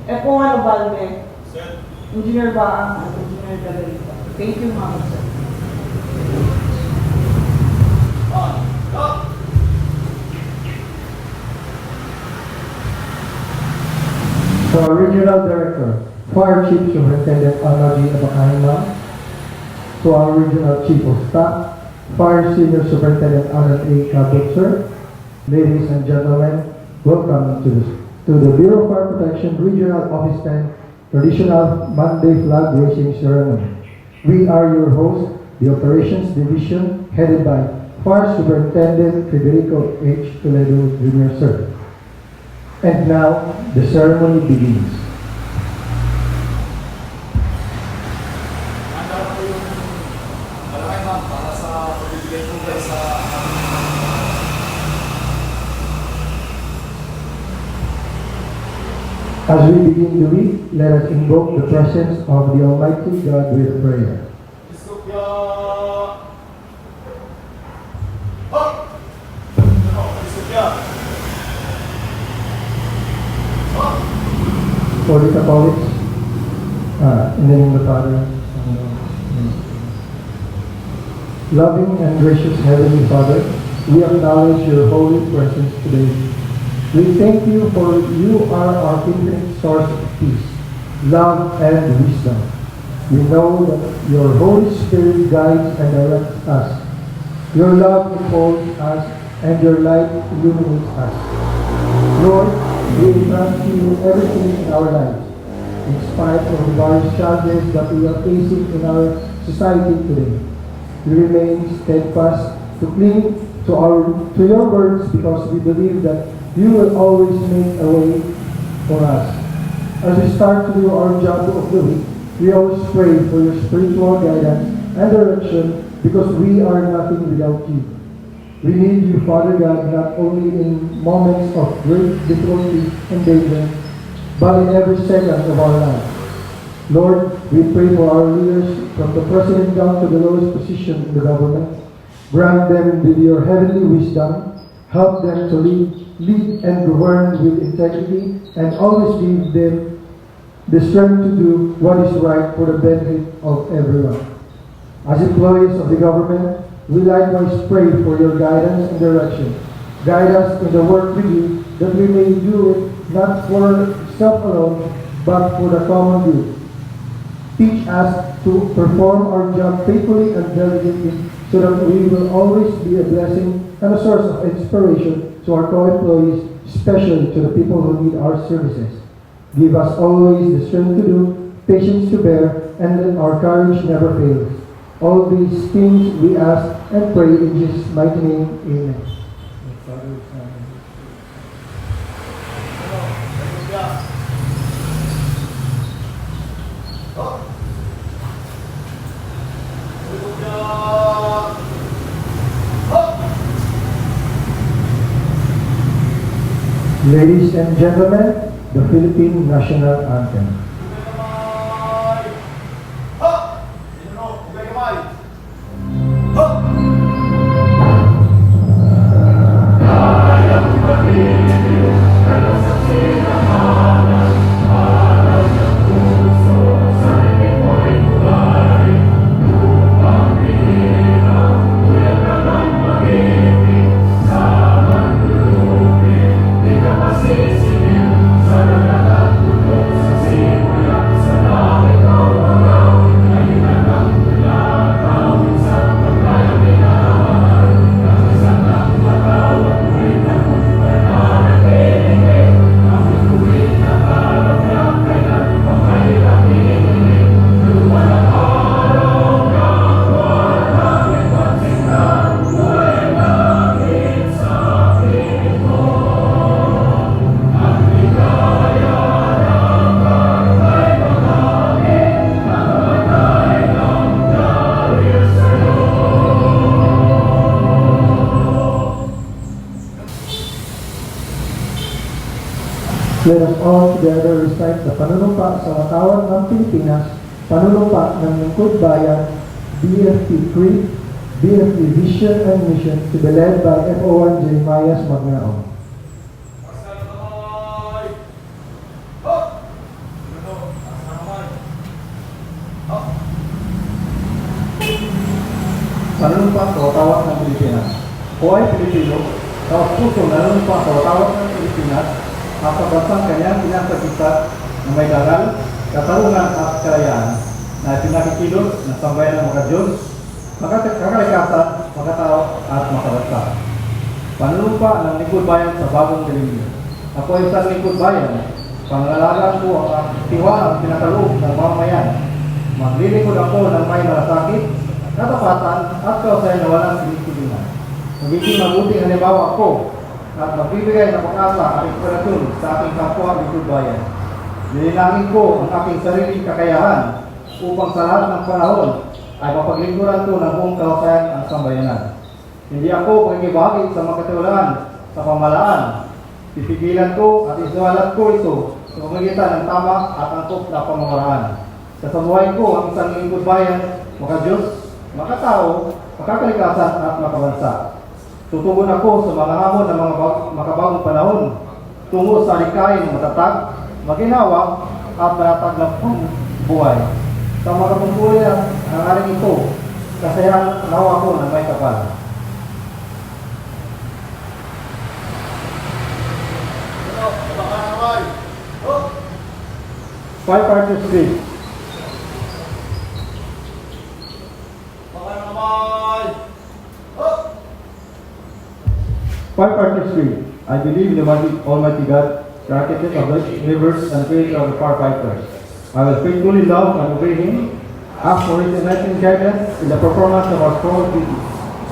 F1 Ubalde. Sir. Engineer Baang at Engineer Galarita. Thank you, ma'am, sir. To our Regional Director, Fire Chief Superintendent Anaji Abakahima, to our Regional Chief of Staff, Fire Senior Superintendent Alan A. Kabutzer, ladies and gentlemen, welcome to the Bureau of Fire Protection Regional Office 10 Traditional Monday Flag Raising Ceremony. We are your hosts, the Operations Division, headed by Fire Superintendent Federico H. Toledo Jr. Sir. And now, the ceremony begins. Handa po yung malaki ma'am para sa pagbibigay po kayo sa As we begin the week, let us invoke the presence of the Almighty God with a prayer. Iskopya! Hop! Iskopya! Hop! For the Catholics, in the name of the Father, and of the Son. Loving and gracious Heavenly Father, we acknowledge your holy presence today. We thank you for you are our infinite source of peace, love, and wisdom. We know that your Holy Spirit guides and directs us. Your love upholds us, and your light illuminates us. Lord, we entrust to you everything in our lives, in spite of the various challenges that we are facing in our society today. We remain steadfast to cling to your words because we believe that you will always make a way for us. As we start to do our job of the week, we always pray for your spiritual guidance and direction because we are nothing without you. We need you, Father God, not only in moments of great difficulty and danger, but in every second of our lives. Lord, we pray for our leaders from the President down to the lowest position in the government. Grant them with your heavenly wisdom. Help them to lead and govern with integrity, and always give them the strength to do what is right for the benefit of everyone. As employees of the government, we likewise pray for your guidance and direction. Guide us in the work we do, that we may do it not for self alone, but for the common good. Teach us to perform our job faithfully and diligently, so that we will always be a blessing and a source of inspiration to our co-employees, especially to the people who need our services. Give us always the strength to do, patience to bear, and let our courage never fail. All these things we ask and pray in Jesus' mighty name. Amen. Ladies and gentlemen, the Philippine National Anthem. Let us all together recite the panunumpa sa Watawat ng Pilipinas, panunumpa ng Lingkod Bayan, BFP Creed, BFP Vision and Mission, to be led by FO1 Jeremias Magnaon. nanunumpa sa watawat ng Pilipinas. Ako ay Pilipino, taos puso nanunumpa sa watawat ng Pilipinas at sa bansang kanyang pinasagisa ng may daral, katarungan at kalayaan na pinakikilot ng sambayan ng mga Diyos, kakalikasan, makatao at makabansa. Panunumpa ng lingkod bayan sa bagong Dilinggo. Ako ay isang lingkod bayan, pangalagaan ko ang tiwalang pinakaloob ng mamayan. Maglilingkod ako ng may malasakit, katapatan at kausayan na walang sinisilingan. Magiging mabuting halimbawa ako at magbibigay ng pag-asa at inspirasyon sa aking kapwa lingkod bayan. Nilinangin ko ang aking sariling kakayahan upang sa lahat ng panahon ay mapaglingkuran ko ng buong kausayan ang sambayanan. Hindi ako pagkibahagi sa makatiwalaan sa pamalaan. Pipigilan ko at isuwalat ko ito sa pamagitan ng tama at angkop na pamamaraan. Sasabuhay ko ang isang lingkod bayan, maka-Diyos, makatao, makakalikasan at makabansa. Tutugon ako sa mga hamon ng mga makabagong panahon tungo sa likay ng matatag, maginawa at matatag na buhay. Sa mga kapungkulit ang aring ito, kasayahan nawa ko ng may kapal. Five Partners Street. Five Partners Street. I believe in the Almighty God, the architect of the universe and creator of the firefighters. I will faithfully love and obey Him, ask for His enlightened guidance in the performance of our core duties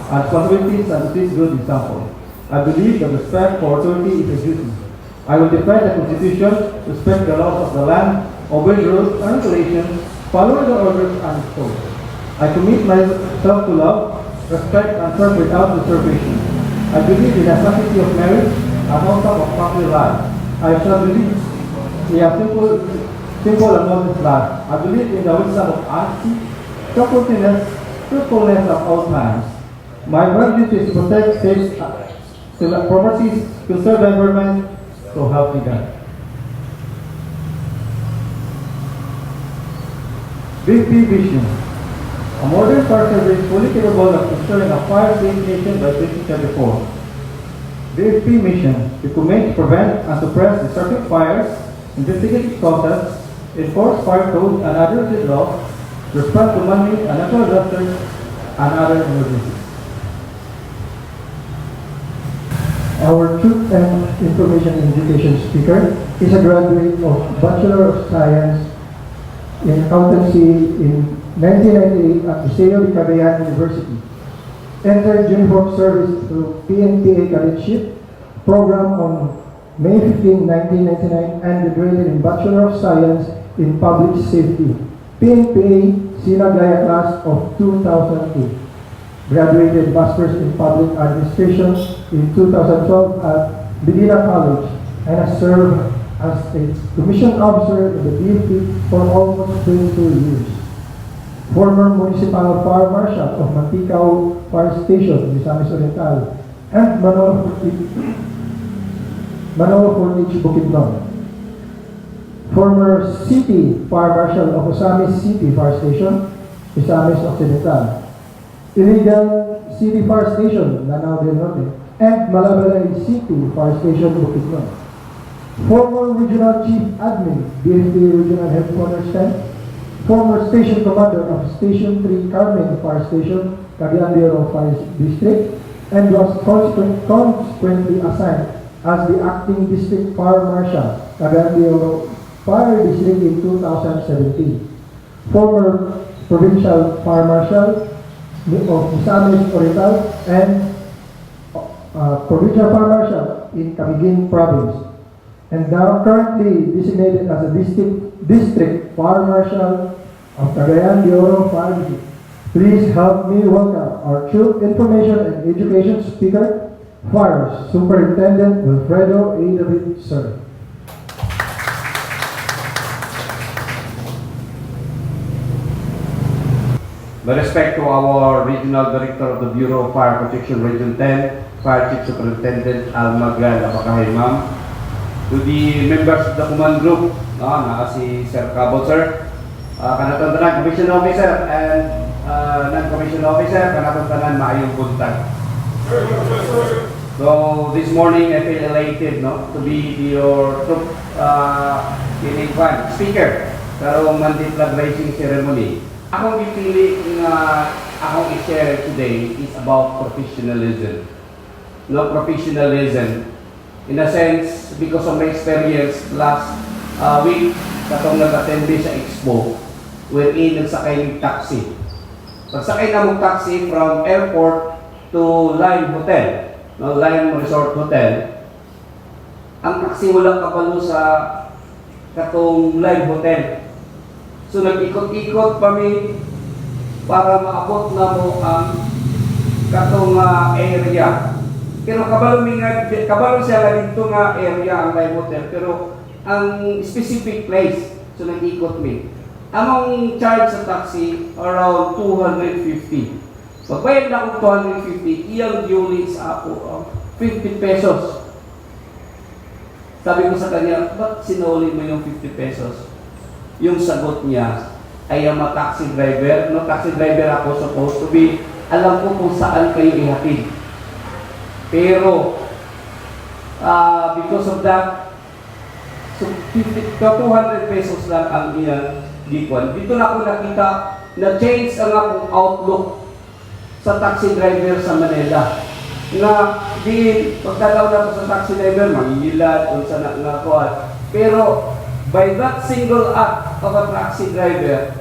and responsibilities and to good example. I believe that respect for authority is a duty. I will defend the Constitution, respect the laws of the land, obey the rules and regulations, follow the orders and codes. I commit myself to love, respect and serve without reservation. I believe in the sanctity of marriage and also of family life. I shall believe in a simple and modest life. I believe in the wisdom of honesty, trustworthiness, truthfulness at all times. My virtue is to protect safe properties, conserve the environment, so help me God. BP Vision. A modern fire service fully capable of ensuring a fire-safe nation by 2034. BFP mission: document, prevent, and suppress destructive fires, investigate causes, enforce fire code and other state laws, respond to man-made and natural disasters, and other emergencies. Our Truth and Information Education speaker is a graduate of Bachelor of Science in Accountancy in 1998 at Liceo de Cagayan University. Entered uniform service through PNPA Cadetship program on May 15, 1999 and graduated in Bachelor of Science in Public Safety, PNPA Sinagaya class of 2002. Graduated Masters in Public Administration in 2012 at Medina College and has served as a commissioned officer in the BFP for almost 22 years. Former Municipal Fire Marshal of Manticao Fire Station, Misamis Oriental, and Manolo Fornich, Bukidnon. Former City Fire Marshal of Osamis City Fire Station, Misamis Occidental. Illegal City Fire Station, Lanao del Norte, and Malabalay City Fire Station, Bukidnon. Former Regional Chief Admin, BFP Regional Headquarters 10. Former Station Commander of Station 3 Carmen Fire Station, Cagayan de Oro Fire District, and was consequently assigned as the Acting District Fire Marshal, Cagayan de Oro Fire District in 2017. Former Provincial Fire Marshal of Misamis Oriental and Provincial Fire Marshal in Camiguin Province, and now currently designated as a District Fire Marshal of Cagayan de Oro Fire District. Please help me welcome our Truth, Information and Education speaker, Fire Superintendent Wilfredo A. David, sir. With respect to our Regional Director of the Bureau of Fire Protection Region 10, Fire Chief Superintendent Almagal Abakahay, ma'am. To the members of the command group, si Sir Cabo, sir, Kanatong Commission Officer, and non-commissioned officer, kanatong tanan maayong buntag. So this morning I feel elated, no, to be your speaker karong Monday flag raising ceremony. Akong gipili nga akong i-share today is about professionalism. No, professionalism in a sense because of my experience last week katong nag-attend sa expo wherein nagsakay ng taxi. Pagsakay na mong taxi from airport to Lime Hotel, no, Lime Resort Hotel, ang taxi walang kabalo sa katong Lime Hotel. So nag-ikot-ikot kami para maabot na mo ang katong area. Pero kabalo siya nga dito nga area ang Lime Hotel, pero ang specific place, so nag-ikot mi. Among charge sa taxi around 250. Pagbayad na akong 250, iyang unit sa ako 50 pesos. Sabi ko sa kanya, ba't sinuli mo yung 50 pesos? Yung sagot niya ay ang taxi driver. No, taxi driver ako supposed to be. Alam ko kung saan kayo ihatid. Pero, because of that, so 200 pesos lang ang iyang gikuan. Dito na ako nakita na change ang akong outlook sa taxi driver sa Manila. Na di pagdalaw na ko sa taxi driver, mangigilat kung saan nakuha. Pero by that single act of a taxi driver,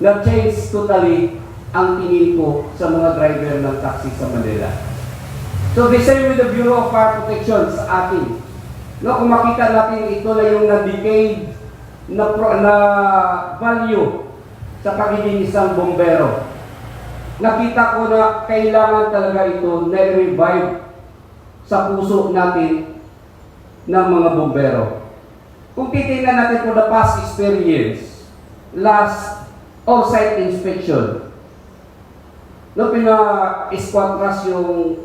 na-change totally ang tingin ko sa mga driver ng taxi sa Manila. So the same with the Bureau of Fire Protection sa atin. No, kung makita natin ito na yung na-decade na value sa pagiging isang bombero. Nakita ko na kailangan talaga ito na-revive sa puso natin ng mga bombero. Kung titingnan natin po the past experience, last off-site inspection, no, pina-squatras yung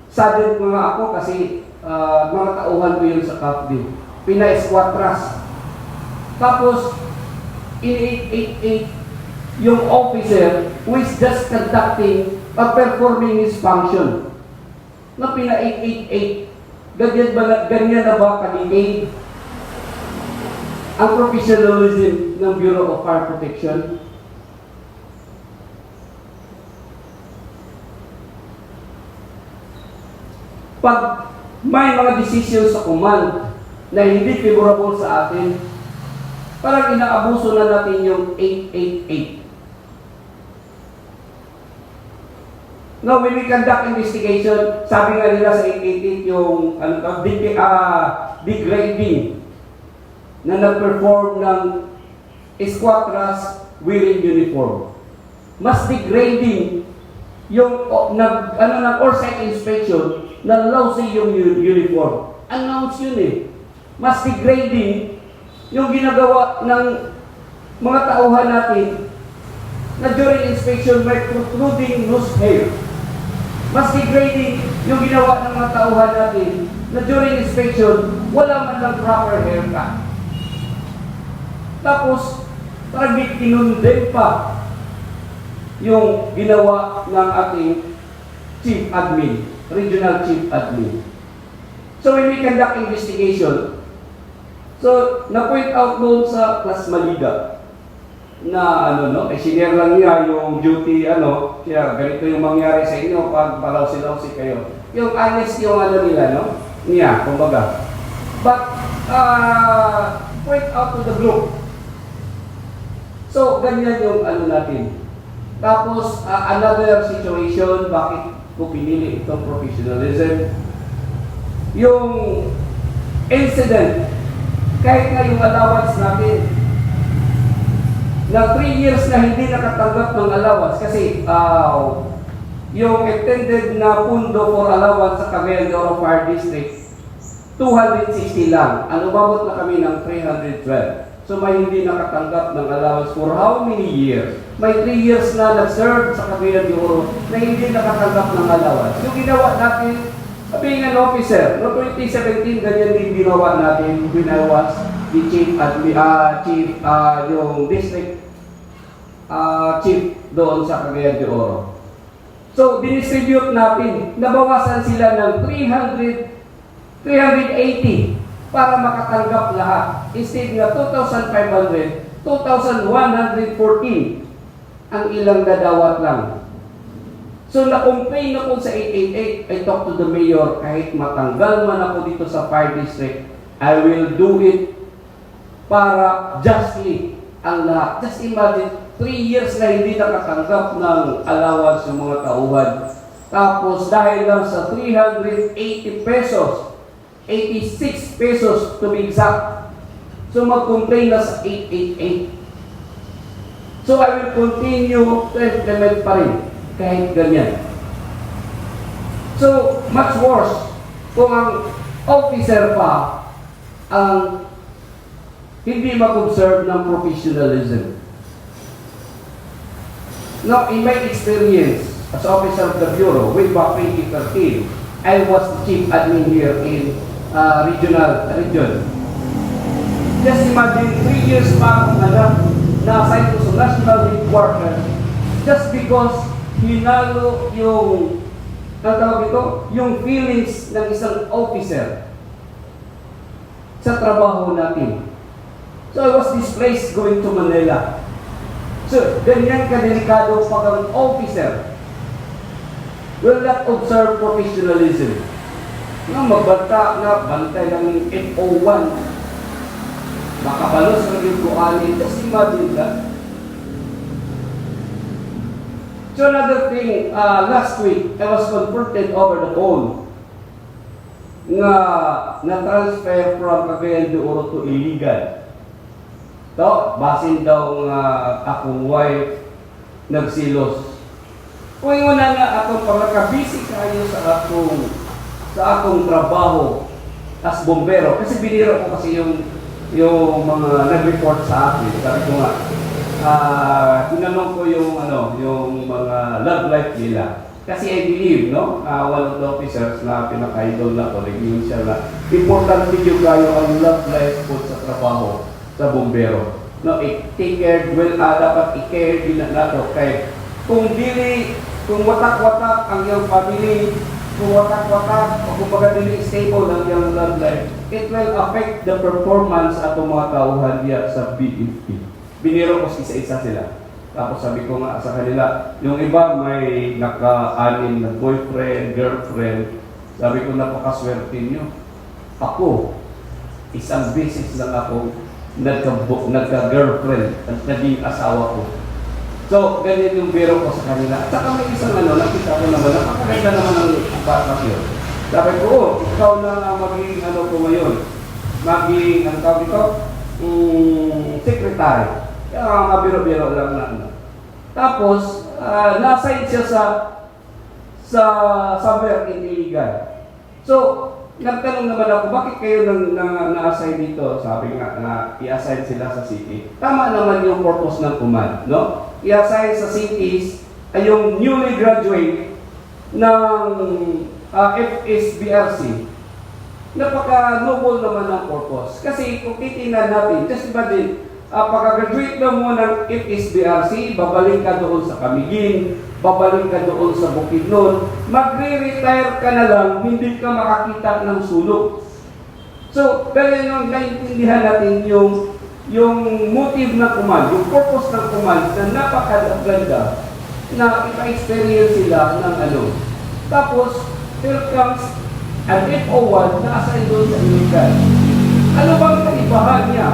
sadden ko nga ako kasi mga tauhan ko yun sa CAPD. Pina-squatras. Tapos, in 888, yung officer who is just conducting or performing his function. Na pina-888, ganyan na ba kaligay ang professionalism ng Bureau of Fire Protection? Pag may mga decisions sa command na hindi favorable sa atin, parang inaabuso na natin yung 888. No, when we conduct investigation, sabi nga nila sa 888 yung degrading na nag-perform ng squatras wearing uniform. Mas degrading yung ng off-site inspection na lousy yung uniform. Announce yun eh. Mas degrading yung ginagawa ng mga tauhan natin na during inspection may protruding loose hair. Mas degrading yung ginawa ng mga tauhan natin na during inspection wala man lang proper haircut. Tapos, parang kinundem pa yung ginawa ng ating chief admin, regional chief admin. So when we conduct investigation, so na-point out noon sa Class Maliga na sinare lang niya yung duty, siya, ganito yung mangyari sa inyo pag palaw-silaw-si kayo. Yung honest yung nila, niya, kumbaga. But, point out to the group. So, ganyan yung natin. Tapos, another situation, bakit ko pinili itong professionalism? Yung incident, kahit na yung allowance natin, na 3 years na hindi nakatanggap ng allowance kasi yung extended na pundo for allowance sa Cagayan de Oro Fire District, 260 lang. Umabot na kami ng 312. So may hindi nakatanggap ng allowance for how many years? May 3 years na nag-serve sa Cagayan de Oro na hindi nakatanggap ng allowance. Yung ginawa natin, being an officer, no 2017, ganyan din ginawa natin, binawas the chief yung district chief doon sa Cagayan de Oro. So, dinistribute natin. Nabawasan sila ng 380 para makatanggap lahat. Instead na 2,500, 2,114 ang ilang dadawat lang. So, na-complain ako sa 888. I talked to the mayor, kahit matanggal man ako dito sa fire district, I will do it para justly ang lahat. Just imagine, 3 years na hindi nakatanggap ng allowance yung mga tauhan. Tapos, dahil lang sa 380 pesos, 86 pesos to be exact, so mag-complain na sa 888. So, I will continue to implement pa rin, kahit ganyan. So, much worse, kung ang officer pa ang hindi mag-observe ng professionalism. Now, in my experience as officer of the Bureau, way back 2013, I was the chief admin here in region. Just imagine, 3 years pa akong anak, na-assign ko sa National Headquarters just because hinalo yung, ang tawag ito, yung feelings ng isang officer sa trabaho natin. So I was displaced going to Manila. So, ganyan kadelikado pag ang officer will not observe professionalism. Magbanta na, bantay lang yung FO1. Makabalos ng yung kuanin. Just imagine that. So another thing, last week, I was confronted over the phone na-transfer from Cagayan de Oro to illegal. So, basin daw akong wife nagsilos. Kung yun na nga akong pagkakabisi kayo sa akong trabaho as bombero, kasi biniro ko kasi yung mga nag-report sa akin. Sabi ko nga, tinanong ko yung mga love life nila. Kasi I believe, no, one of the officers na pinaka-idol na ko, nag-iyon siya na important video kayo ang love life po sa trabaho sa bombero. No, take care, dapat i-care din nato kay kung watak-watak ang iyong family, kung watak-watak, o kung baga dili stable ang iyong love life, it will affect the performance atong mga tauhan diya sa BFP. Biniro ko isa-isa sila. Tapos sabi ko nga sa kanila, yung iba may naka-anim na boyfriend, girlfriend. Sabi ko, napakaswerte nyo. Ako, isang beses lang ako nagka-girlfriend at naging asawa ko. So, ganyan yung biro ko sa kanila. At saka may isang nakita ko naman, napakaganda naman ang bata yun. Sabi ko, ikaw na maging ko ngayon. Maging, ang tawag ito, secretary. Kaya mga biro-biro lang na. Tapos, na-assign siya sa somewhere in illegal. So, nagtanong naman ako, bakit kayo na-assign dito? Sabi nga, i-assign sila sa city. Tama naman yung purpose ng command, no? I-assign sa cities ay yung newly graduate ng FSBRC. Napaka-noble naman ang purpose. Kasi kung titingnan natin, just imagine, pagka-graduate na mo ng FSBRC, babalik ka doon sa Camiguin, babalik ka doon sa Bukidnon, magre-retire ka na lang, hindi ka makakita ng sulok. So, ganyan yung naintindihan natin yung motive ng command, yung purpose ng command na napakaganda na ipa-experience sila ng Tapos, there comes an FO1 na assign doon sa illegal. Ano bang kaibahan niya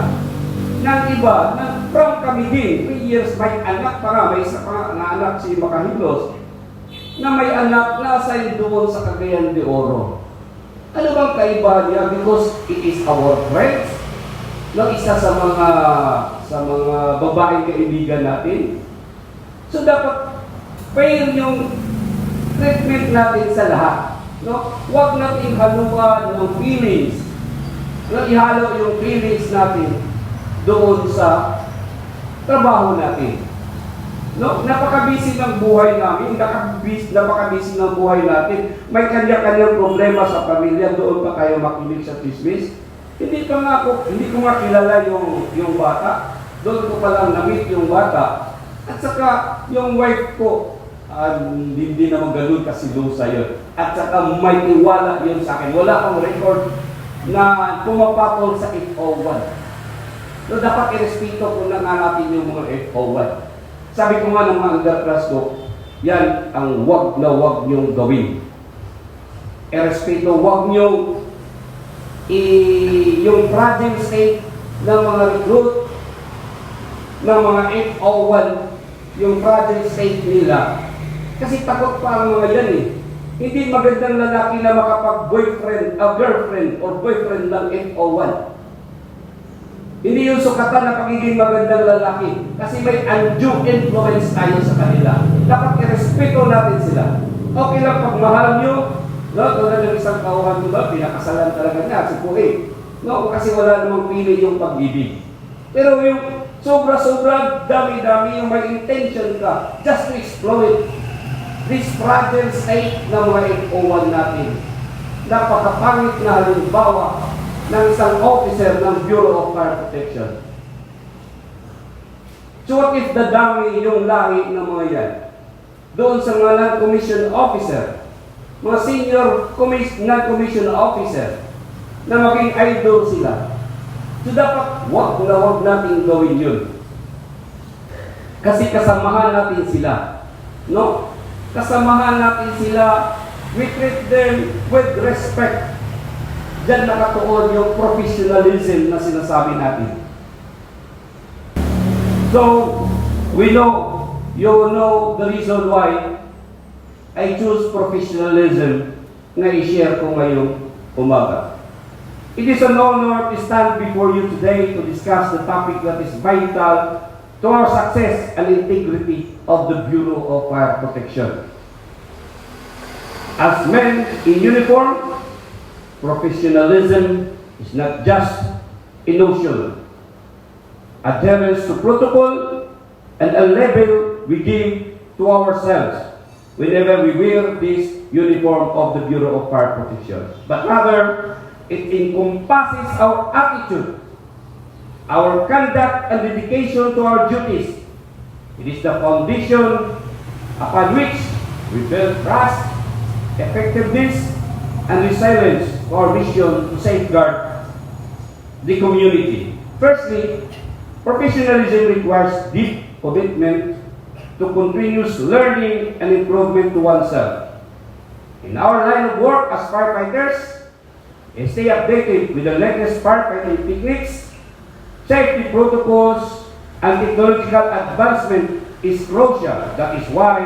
ng iba na from Camiguin, 3 years, may anak para, may isa pa na anak si Makahilos, na may anak na assign doon sa Cagayan de Oro. Ano bang kaibahan niya? Because it is our friends, no, isa sa mga babaeng kaibigan natin. So dapat fair yung treatment natin sa lahat. No? Huwag natin haluan ng feelings. No? Ihalo yung feelings natin doon sa trabaho natin. No? Napaka-busy ng buhay namin, napaka-busy ng buhay natin. May kanya-kanyang problema sa pamilya, doon pa tayo makinig sa chismis. Hindi ko nga kilala yung bata. Doon ko palang na-meet yung bata. At saka, yung wife ko, hindi naman ganun kasilusa yun. At saka may tiwala yun sa akin. Wala akong record na pumapatol sa FO1. So, dapat irespeto kung na natin yung mga FO1. Sabi ko nga ng mga underclass ko, yan ang wag na wag niyong gawin. Irespeto, wag niyong yung fragile state ng mga recruit, ng mga FO1, yung fragile state nila. Kasi takot pa ang mga yan eh. Hindi magandang lalaki na makapag-boyfriend, girlfriend, or boyfriend ng FO1. Hindi yung sukatan na pagiging magandang lalaki. Kasi may undue influence tayo sa kanila. Dapat irespeto natin sila. Okay lang pag mahal nyo, no? Tulad ng isang kauhan ko ba, pinakasalan talaga niya, si Puhi. No? Kasi wala namang pili yung pag-ibig. Pero yung sobra-sobra, dami-dami yung may intention ka just to exploit this fragile state ng mga FO1 natin. Napakapangit na halimbawa ng isang officer ng Bureau of Fire Protection. So what if dadami yung lahi ng mga yan? Doon sa mga non-commissioned officer, mga senior non-commissioned officer, na maging idol sila. So dapat wag na wag natin gawin yun. Kasi kasamahan natin sila. No? Kasamahan natin sila, we treat them with respect. Diyan nakatuon yung professionalism na sinasabi natin. So, we know, you know the reason why I choose professionalism na i-share ko ngayong umaga. It is an honor to stand before you today to discuss the topic that is vital to our success and integrity of the Bureau of Fire Protection. As men in uniform, professionalism is not just a notion. Adherence to protocol and a label we give to ourselves whenever we wear this uniform of the Bureau of Fire Protection. But rather, it encompasses our attitude, our conduct and dedication to our duties. It is the foundation upon which we build trust, effectiveness, and resilience for our mission to safeguard the community. Firstly, professionalism requires deep commitment to continuous learning and improvement to oneself. In our line of work as firefighters, stay updated with the latest firefighting techniques, safety protocols, and technological advancement is crucial. That is why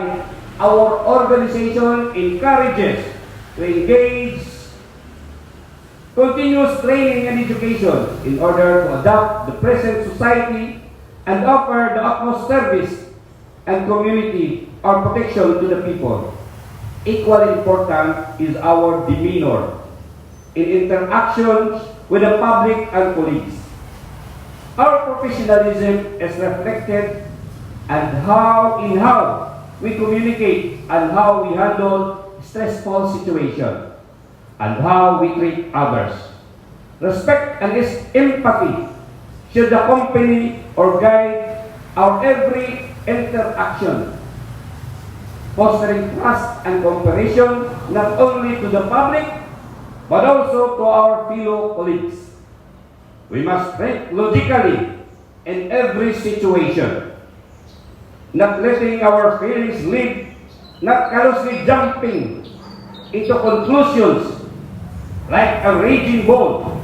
our organization encourages to engage continuous training and education in order to adapt the present society and offer the utmost service and community or protection to the people. Equally important is our demeanor in interactions with the public and colleagues. Our professionalism is reflected in how we communicate and how we handle stressful situations and how we treat others. Respect and empathy should accompany or guide our every interaction, fostering trust and cooperation not only to the public but also to our fellow colleagues. We must think logically in every situation, not letting our feelings lead, not carelessly jumping into conclusions like a raging bull,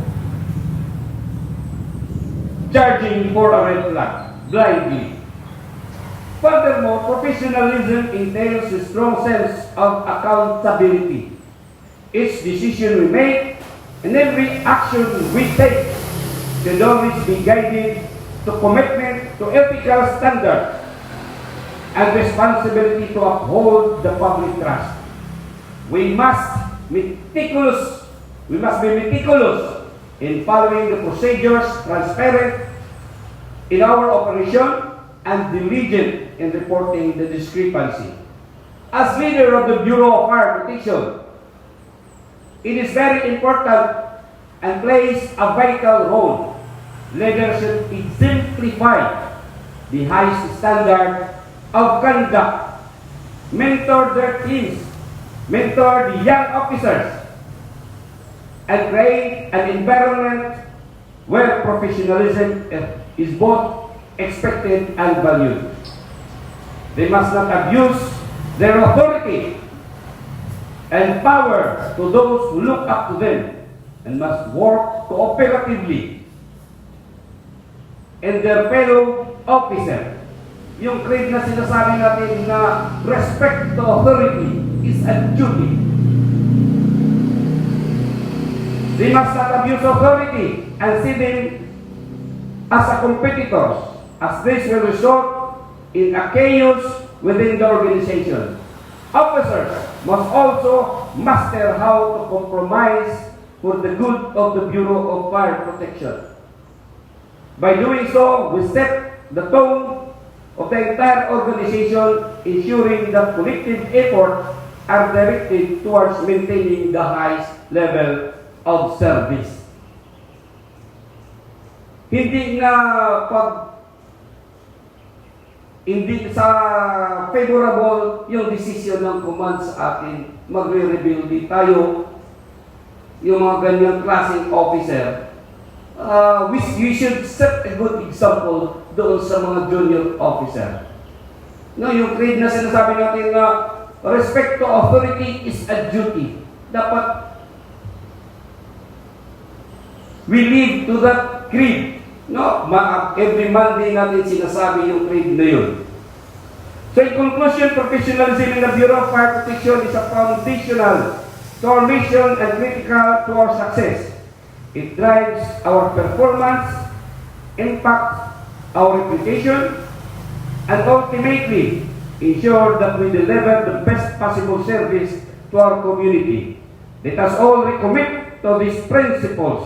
charging for a red flag blindly. Furthermore, professionalism entails a strong sense of accountability. Each decision we make and every action we take should always be guided to commitment to ethical standards and responsibility to uphold the public trust. We must be meticulous in following the procedures, transparent in our operation, and diligent in reporting the discrepancy. As leader of the Bureau of Fire Protection, it is very important and plays a vital role. Leaders should exemplify the highest standard of conduct, mentor their teams, mentor the young officers, and create an environment where professionalism is both expected and valued. They must not abuse their authority and power to those who look up to them, and must work cooperatively and their fellow officer. Yung creed na sinasabi natin na respect to authority is a duty. They must not abuse authority and see them as a competitors, as this will result in a chaos within the organization. Officers must also master how to compromise for the good of the Bureau of Fire Protection. By doing so, we set the tone of the entire organization, ensuring that collective efforts are directed towards maintaining the highest level of service. Hindi sa favorable yung decision ng command sa atin, magre-reveal din tayo yung mga ganyang klaseng officer. We should set a good example doon sa mga junior officer. No, yung creed na sinasabi natin na respect to authority is a duty. Dapat we live to that creed. No, every Monday natin sinasabi yung creed na yun. So in conclusion, professionalism in the Bureau of Fire Protection is a foundational to our mission and critical to our success. It drives our performance, impacts our reputation, and ultimately ensure that we deliver the best possible service to our community. Let us all recommit to these principles,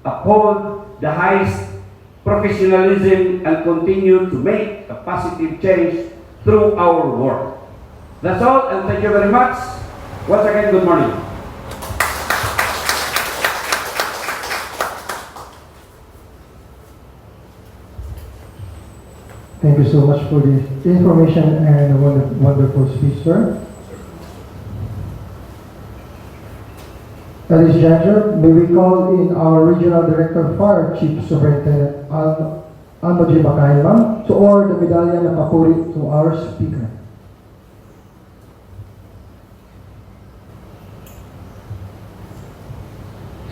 uphold the highest professionalism, and continue to make a positive change through our work. That's all, and thank you very much. Once again, good morning. Thank you so much for the information and a wonderful speech, sir. At this juncture, may we call in our Regional Director of Fire, Chief Superintendent Alma J. Bakaima, to award the Medalya ng Papuri to our speaker.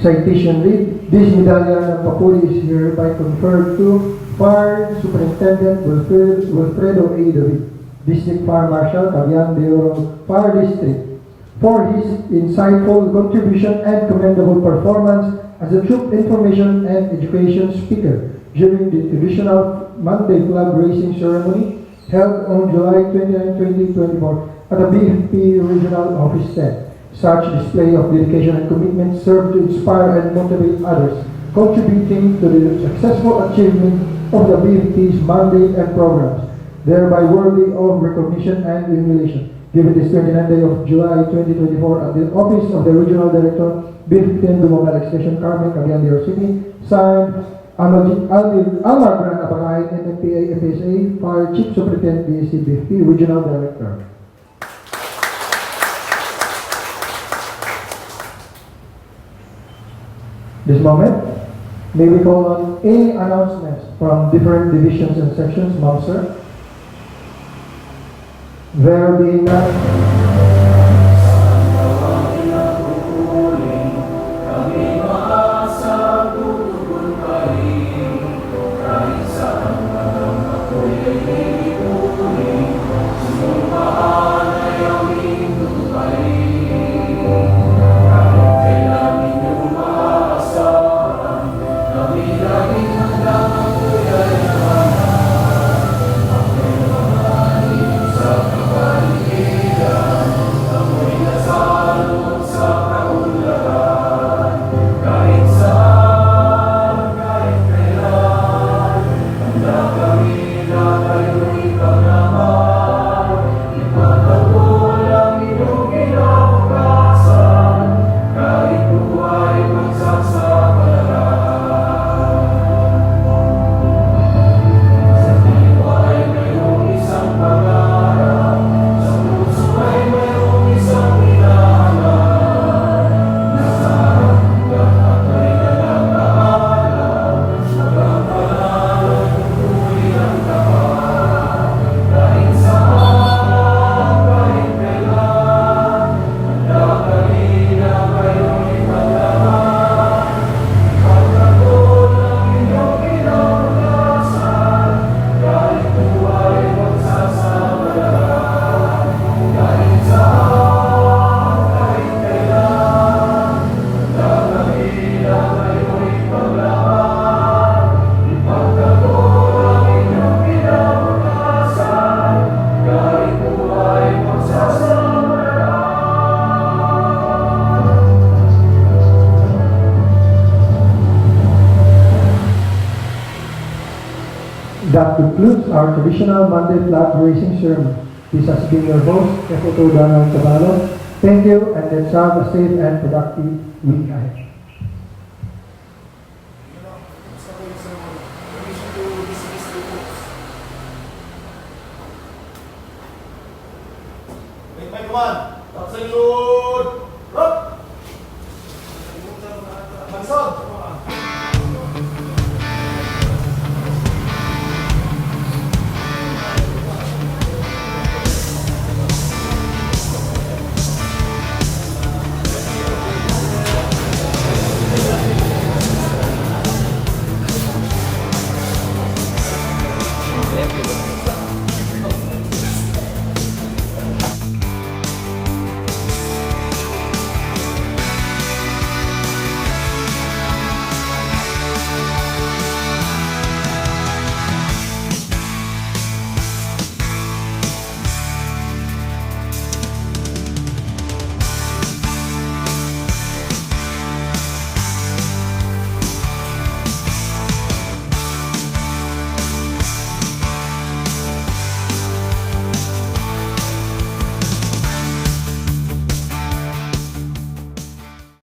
Citation read, this Medalya ng Papuri is hereby conferred to Fire Superintendent Wilfredo A. David, District Fire Marshal, Cagayan de Oro Fire District, for his insightful contribution and commendable performance as a troop information and education speaker during the traditional Monday flag raising ceremony held on July 29, 2024 at the BFP Regional Office 10. Such display of dedication and commitment served to inspire and motivate others, contributing to the successful achievement of the BFP's mandate and programs, thereby worthy of recognition and emulation. Given this 29th day of July 2024 at the office of the Regional Director, BFP Dumagal Extension, Carmen, Cagayan de Oro City, signed Almar Gran Apagay, NFPA FSA, Fire Chief Superintendent, BSC BFP Regional Director. This moment, may we call on any announcements from different divisions and sections, Ma'am Sir? There being none. That concludes our traditional Monday flag raising ceremony. This has been your host, Efoto Donald Caballo. Thank you, and let's have a safe and productive week ahead. Permission to dismiss the books. May 1.